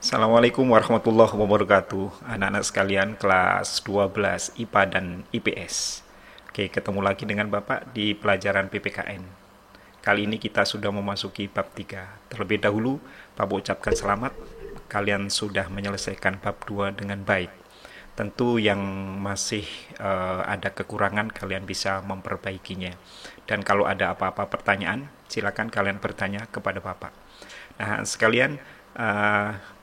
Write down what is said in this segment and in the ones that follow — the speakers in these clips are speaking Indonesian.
Assalamualaikum warahmatullahi wabarakatuh. Anak-anak sekalian kelas 12 IPA dan IPS. Oke, ketemu lagi dengan Bapak di pelajaran PPKN. Kali ini kita sudah memasuki bab 3. Terlebih dahulu, Bapak ucapkan selamat. Kalian sudah menyelesaikan bab 2 dengan baik. Tentu yang masih ada kekurangan kalian bisa memperbaikinya. Dan kalau ada apa-apa pertanyaan, silakan kalian bertanya kepada Bapak. Nah, sekalian, eh,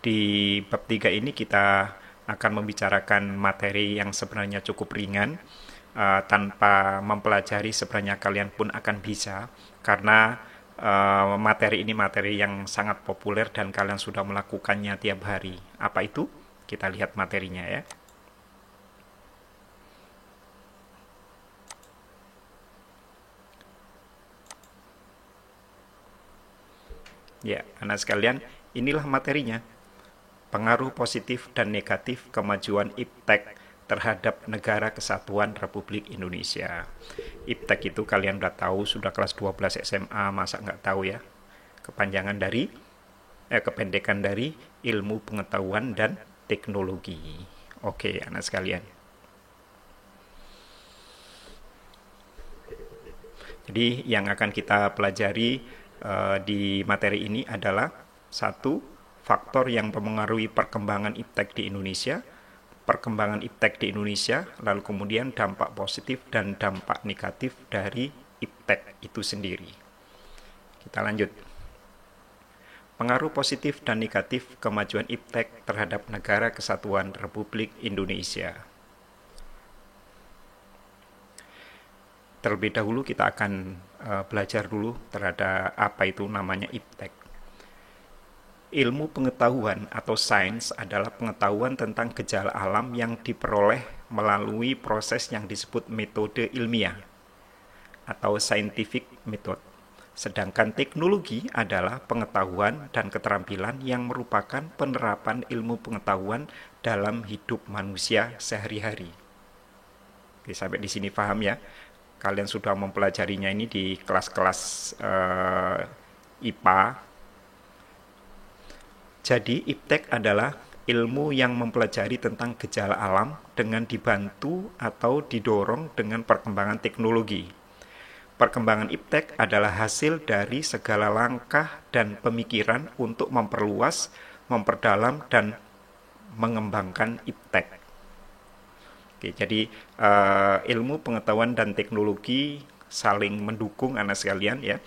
di bab 3 ini kita akan membicarakan materi yang sebenarnya cukup ringan. Tanpa mempelajari sebenarnya kalian pun akan bisa, karena materi ini materi yang sangat populer dan kalian sudah melakukannya tiap hari. Apa itu? Kita lihat materinya ya. Ya, anak sekalian, inilah materinya. Pengaruh positif dan negatif kemajuan IPTEK terhadap Negara Kesatuan Republik Indonesia. IPTEK itu kalian udah tahu, sudah kelas 12 SMA, masa nggak tahu ya? Kepanjangan dari, kependekan dari Ilmu Pengetahuan dan Teknologi. Oke, anak sekalian. Jadi yang akan kita pelajari di materi ini adalah satu, faktor yang mempengaruhi perkembangan iptek di Indonesia, perkembangan iptek di Indonesia, lalu kemudian dampak positif dan dampak negatif dari iptek itu sendiri. Kita lanjut. Pengaruh positif dan negatif kemajuan iptek terhadap Negara Kesatuan Republik Indonesia. Terlebih dahulu kita akan belajar dulu terhadap apa itu namanya iptek. Ilmu pengetahuan atau sains adalah pengetahuan tentang gejala alam yang diperoleh melalui proses yang disebut metode ilmiah atau scientific method. Sedangkan teknologi adalah pengetahuan dan keterampilan yang merupakan penerapan ilmu pengetahuan dalam hidup manusia sehari-hari. Oke, sampai di sini paham ya? Kalian sudah mempelajarinya ini di kelas-kelas IPA. Jadi iptek adalah ilmu yang mempelajari tentang gejala alam dengan dibantu atau didorong dengan perkembangan teknologi. Perkembangan iptek adalah hasil dari segala langkah dan pemikiran untuk memperluas, memperdalam, dan mengembangkan iptek. Oke, jadi ilmu pengetahuan dan teknologi saling mendukung anak sekalian ya.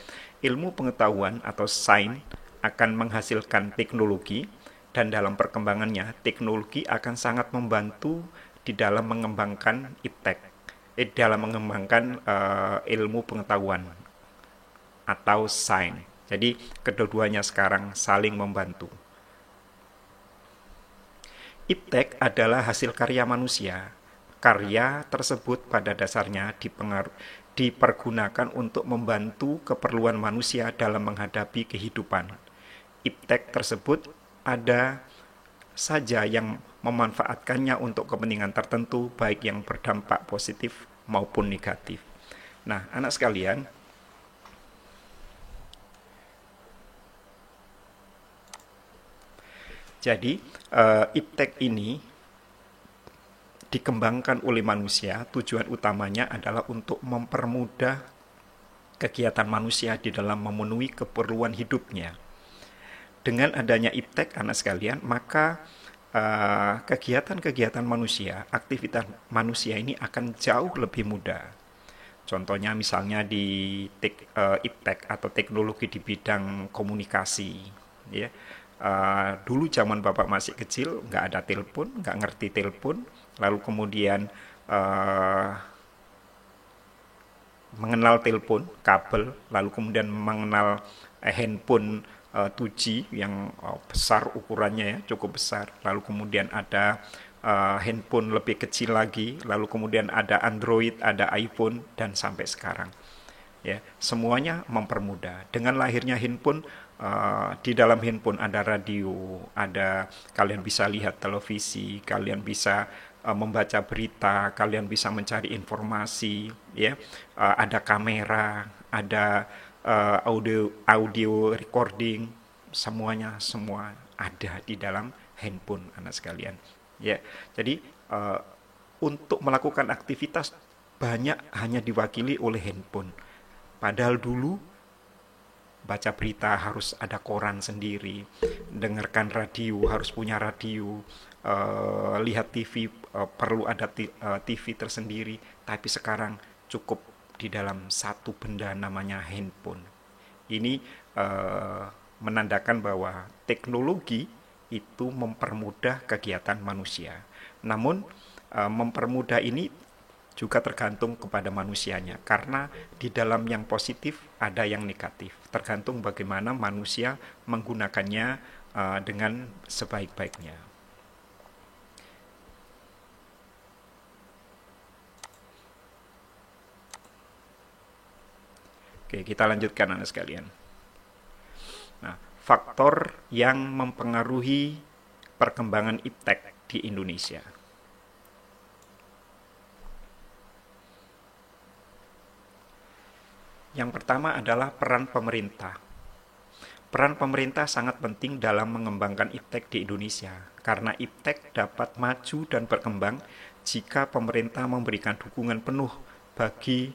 Ilmu pengetahuan atau sains akan menghasilkan teknologi dan dalam perkembangannya teknologi akan sangat membantu di dalam mengembangkan iptek, dalam mengembangkan ilmu pengetahuan atau sains. Jadi kedua-duanya sekarang saling membantu. Iptek adalah hasil karya manusia. Karya tersebut pada dasarnya dipergunakan untuk membantu keperluan manusia dalam menghadapi kehidupan. Iptek tersebut ada saja yang memanfaatkannya untuk kepentingan tertentu, baik yang berdampak positif maupun negatif. Nah, anak sekalian, jadi iptek ini dikembangkan oleh manusia, tujuan utamanya adalah untuk mempermudah kegiatan manusia di dalam memenuhi keperluan hidupnya. Dengan adanya iptek, anak sekalian, maka kegiatan-kegiatan manusia, aktivitas manusia ini akan jauh lebih mudah. Contohnya misalnya di iptek atau teknologi di bidang komunikasi, ya. Dulu zaman bapak masih kecil nggak ada telepon, nggak ngerti telepon, lalu kemudian uh, mengenal telepon kabel, lalu kemudian mengenal handphone 2G yang besar ukurannya ya, cukup besar. Lalu kemudian ada handphone lebih kecil lagi, lalu kemudian ada Android, ada iPhone dan sampai sekarang. Ya, semuanya mempermudah. Dengan lahirnya handphone, di dalam handphone ada radio, ada kalian bisa lihat televisi, kalian bisa membaca berita, kalian bisa mencari informasi, ya, ada kamera, ada audio audio recording, semuanya semua ada di dalam handphone anak sekalian. Ya, jadi untuk melakukan aktivitas banyak hanya diwakili oleh handphone. Padahal dulu baca berita harus ada koran sendiri, dengarkan radio harus punya radio, lihat TV perlu ada TV tersendiri. Tapi sekarang cukup di dalam satu benda namanya handphone. Ini menandakan bahwa teknologi itu mempermudah kegiatan manusia. Namun mempermudah ini juga tergantung kepada manusianya, karena di dalam yang positif ada yang negatif, tergantung bagaimana manusia menggunakannya dengan sebaik-baiknya. Oke, kita lanjutkan anak sekalian. Nah, faktor yang mempengaruhi perkembangan iptek di Indonesia. Yang pertama adalah peran pemerintah. Peran pemerintah sangat penting dalam mengembangkan iptek di Indonesia, karena iptek dapat maju dan berkembang jika pemerintah memberikan dukungan penuh bagi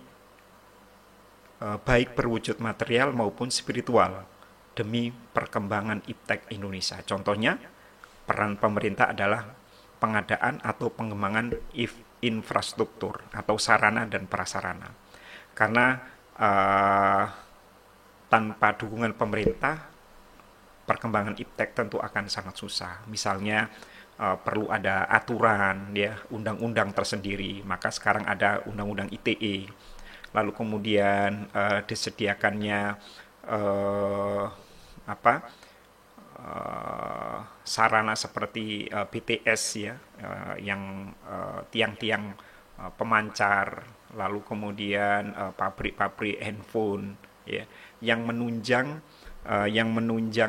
baik berwujud material maupun spiritual demi perkembangan iptek Indonesia. Contohnya, peran pemerintah adalah pengadaan atau pengembangan infrastruktur atau sarana dan prasarana. Karena tanpa dukungan pemerintah, perkembangan iptek tentu akan sangat susah. Misalnya perlu ada aturan, ya, undang-undang tersendiri. Maka sekarang ada undang-undang ITE. Lalu kemudian disediakannya sarana seperti BTS, ya, yang tiang-tiang pemancar, lalu kemudian pabrik-pabrik handphone, ya, yang menunjang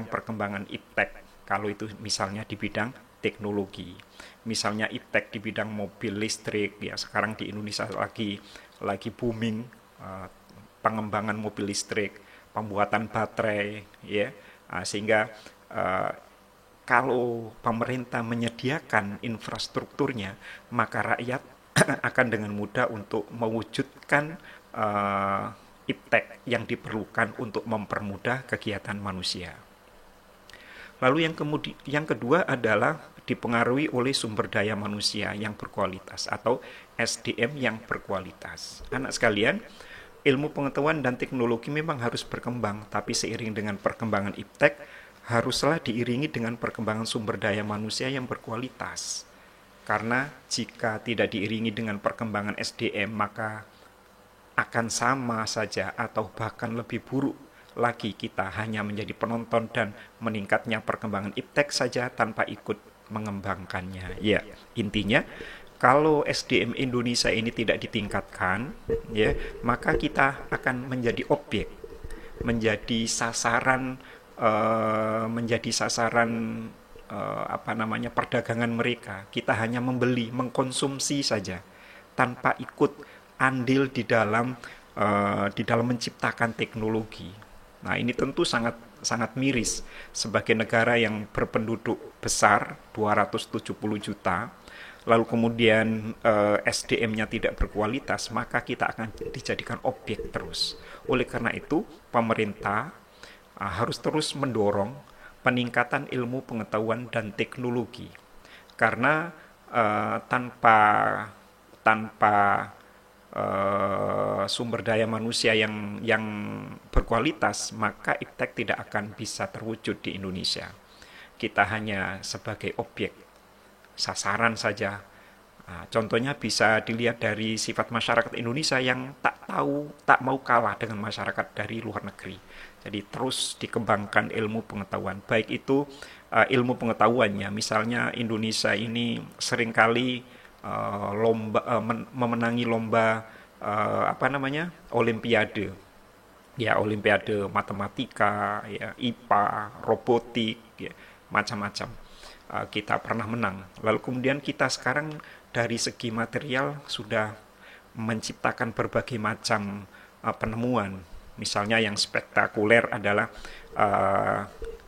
perkembangan iptek. Kalau itu misalnya di bidang teknologi, misalnya iptek di bidang mobil listrik, ya, sekarang di Indonesia lagi booming pengembangan mobil listrik, pembuatan baterai, ya, sehingga kalau pemerintah menyediakan infrastrukturnya, maka rakyat akan dengan mudah untuk mewujudkan iptek yang diperlukan untuk mempermudah kegiatan manusia. Lalu yang kedua adalah dipengaruhi oleh sumber daya manusia yang berkualitas atau SDM yang berkualitas. Anak sekalian, ilmu pengetahuan dan teknologi memang harus berkembang, tapi seiring dengan perkembangan iptek, haruslah diiringi dengan perkembangan sumber daya manusia yang berkualitas. Karena jika tidak diiringi dengan perkembangan SDM, maka akan sama saja atau bahkan lebih buruk lagi, kita hanya menjadi penonton dan meningkatnya perkembangan iptek saja tanpa ikut mengembangkannya. Ya, intinya kalau SDM Indonesia ini tidak ditingkatkan, ya, maka kita akan menjadi objek, menjadi sasaran perdagangan mereka. Kita hanya membeli, mengkonsumsi saja tanpa ikut andil di dalam menciptakan teknologi. Nah, ini tentu sangat miris sebagai negara yang berpenduduk besar 270 juta, lalu kemudian SDM-nya tidak berkualitas, maka kita akan dijadikan objek terus. Oleh karena itu, pemerintah harus terus mendorong peningkatan ilmu pengetahuan dan teknologi, karena tanpa sumber daya manusia yang berkualitas, maka iptek tidak akan bisa terwujud di Indonesia. Kita hanya sebagai objek, sasaran saja. Nah, contohnya bisa dilihat dari sifat masyarakat Indonesia yang tak mau kalah dengan masyarakat dari luar negeri. Jadi terus dikembangkan ilmu pengetahuan, baik itu ilmu pengetahuannya. Misalnya Indonesia ini seringkali memenangi lomba olimpiade, ya, olimpiade matematika, ya, IPA, robotik, ya, macam-macam. Kita pernah menang. Lalu kemudian kita sekarang dari segi material sudah menciptakan berbagai macam penemuan. Misalnya yang spektakuler adalah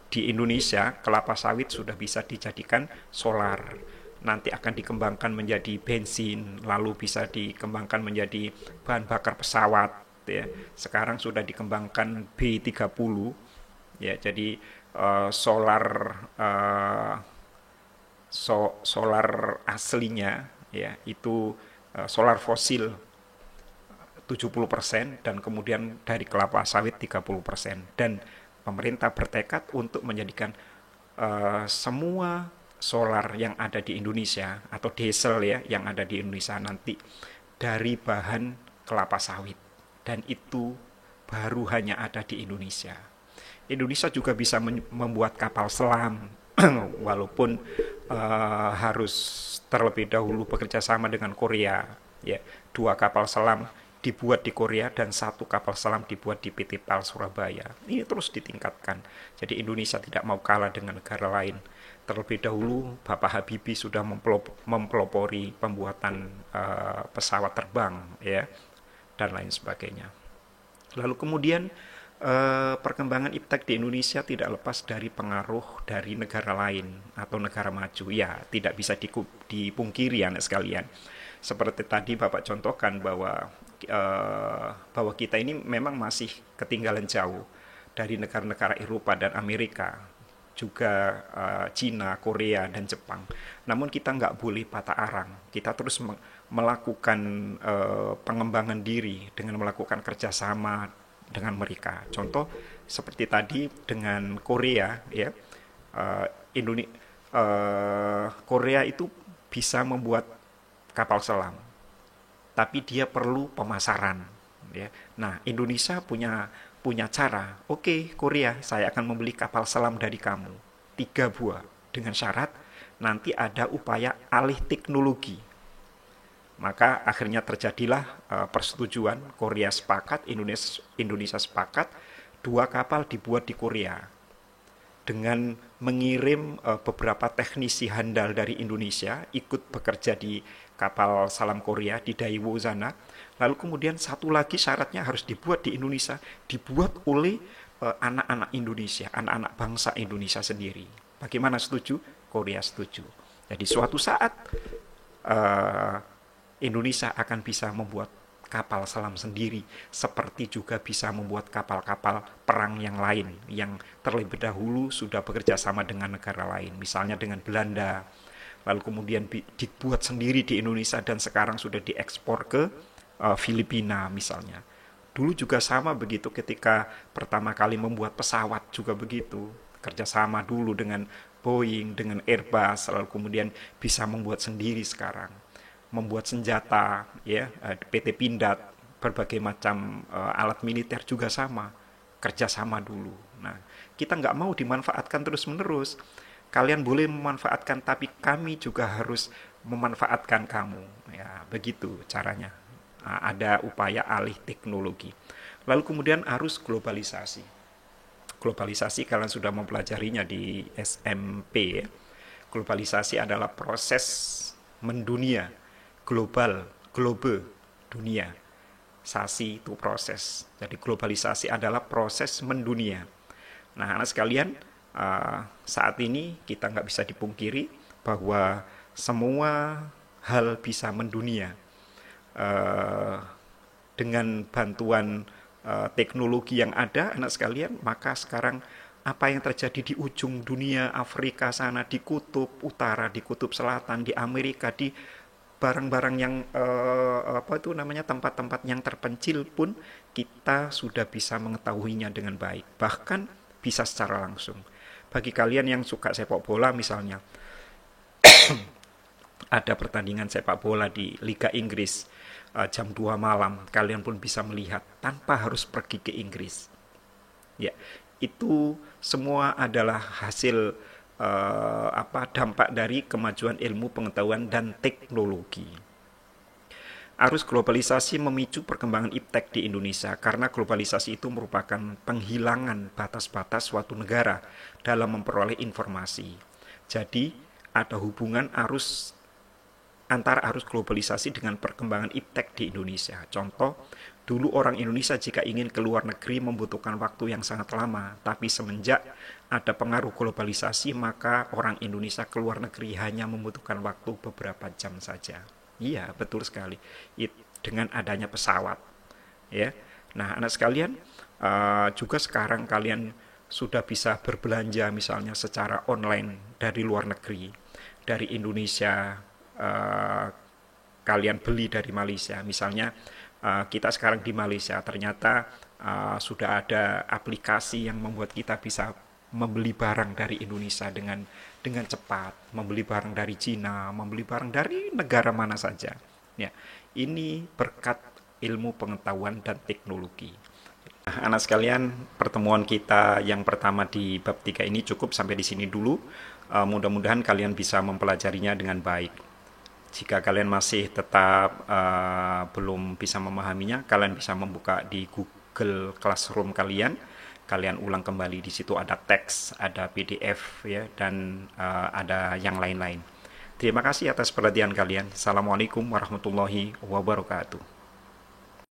di Indonesia kelapa sawit sudah bisa dijadikan solar, nanti akan dikembangkan menjadi bensin, lalu bisa dikembangkan menjadi bahan bakar pesawat ya. Sekarang sudah dikembangkan B30 ya, jadi solar eh, solar aslinya ya itu solar fosil 70% dan kemudian dari kelapa sawit 30%, dan pemerintah bertekad untuk menjadikan semua solar yang ada di Indonesia atau diesel ya yang ada di Indonesia nanti dari bahan kelapa sawit, dan itu baru hanya ada di Indonesia. Indonesia juga bisa membuat kapal selam walaupun harus terlebih dahulu bekerja sama dengan Korea ya. 2 kapal selam dibuat di Korea dan 1 kapal selam dibuat di PT PAL Surabaya. Ini terus ditingkatkan. Jadi Indonesia tidak mau kalah dengan negara lain. Terlebih dahulu Bapak Habibie sudah mempelopori pembuatan pesawat terbang ya dan lain sebagainya. Lalu kemudian perkembangan iptek di Indonesia tidak lepas dari pengaruh dari negara lain atau negara maju. Ya, tidak bisa dipungkiri anak sekalian. Seperti tadi Bapak contohkan bahwa kita ini memang masih ketinggalan jauh dari negara-negara Eropa dan Amerika, juga Cina, Korea, dan Jepang. Namun kita nggak boleh patah arang. Kita terus melakukan pengembangan diri dengan melakukan kerjasama dengan mereka. Contoh seperti tadi dengan Korea, ya, uh, Korea itu bisa membuat kapal selam, tapi dia perlu pemasaran. Ya. Nah, Indonesia punya punya cara. Oke, Korea, saya akan membeli kapal selam dari kamu 3 buah dengan syarat nanti ada upaya alih teknologi. Maka akhirnya terjadilah persetujuan, Korea sepakat, Indonesia sepakat, 2 kapal dibuat di Korea dengan mengirim beberapa teknisi handal dari Indonesia ikut bekerja di kapal selam Korea di Daewoo sana. Lalu kemudian satu lagi syaratnya harus dibuat di Indonesia, dibuat oleh anak-anak Indonesia, anak-anak bangsa Indonesia sendiri. Bagaimana, setuju? Korea setuju. Jadi suatu saat eh, Indonesia akan bisa membuat kapal selam sendiri, seperti juga bisa membuat kapal-kapal perang yang lain yang terlebih dahulu sudah bekerja sama dengan negara lain, misalnya dengan Belanda, lalu kemudian dibuat sendiri di Indonesia dan sekarang sudah diekspor ke Filipina misalnya. Dulu juga sama begitu, ketika pertama kali membuat pesawat juga begitu, kerjasama dulu dengan Boeing, dengan Airbus, lalu kemudian bisa membuat sendiri sekarang. Membuat senjata, ya, PT Pindad, berbagai macam alat militer juga sama, kerjasama dulu. Nah, kita nggak mau dimanfaatkan terus-menerus. Kalian boleh memanfaatkan, tapi kami juga harus memanfaatkan kamu. Ya, begitu caranya. Nah, ada upaya alih teknologi. Lalu kemudian arus globalisasi. Globalisasi kalian sudah mempelajarinya di SMP ya. Globalisasi adalah proses mendunia, global, globe, dunia. Sasi itu proses. Jadi globalisasi adalah proses mendunia. Nah, anak sekalian, saat ini kita nggak bisa dipungkiri bahwa semua hal bisa mendunia uh, dengan bantuan teknologi yang ada, anak sekalian. Maka sekarang apa yang terjadi di ujung dunia Afrika sana, di kutub utara, di kutub selatan, di Amerika, di barang-barang yang apa itu namanya, tempat-tempat yang terpencil pun kita sudah bisa mengetahuinya dengan baik, bahkan bisa secara langsung. Bagi kalian yang suka sepak bola misalnya, ada pertandingan sepak bola di Liga Inggris jam 2 malam, kalian pun bisa melihat tanpa harus pergi ke Inggris. Ya, itu semua adalah hasil dampak dari kemajuan ilmu pengetahuan dan teknologi. Arus globalisasi memicu perkembangan iptek di Indonesia karena globalisasi itu merupakan penghilangan batas-batas suatu negara dalam memperoleh informasi. Jadi ada hubungan antara arus globalisasi dengan perkembangan iptek di Indonesia. Contoh, Dulu orang Indonesia jika ingin ke luar negeri membutuhkan waktu yang sangat lama, tapi semenjak ada pengaruh globalisasi maka orang Indonesia ke luar negeri hanya membutuhkan waktu beberapa jam saja. Iya, betul sekali. Dengan adanya pesawat, ya. Nah, anak sekalian, juga sekarang kalian sudah bisa berbelanja misalnya secara online dari luar negeri, dari Indonesia, eh, kalian beli dari Malaysia. Misalnya kita sekarang di Malaysia, ternyata sudah ada aplikasi yang membuat kita bisa membeli barang dari Indonesia dengan cepat, membeli barang dari Cina, membeli barang dari negara mana saja. Ya, ini berkat ilmu pengetahuan dan teknologi. Nah, anak sekalian, pertemuan kita yang pertama di bab 3 ini cukup sampai di sini dulu. Mudah-mudahan kalian bisa mempelajarinya dengan baik. Jika kalian masih tetap belum bisa memahaminya, kalian bisa membuka di Google Classroom kalian. Kalian ulang kembali, di situ ada teks, ada PDF ya, dan ada yang lain-lain. Terima kasih atas perhatian kalian. Assalamualaikum warahmatullahi wabarakatuh.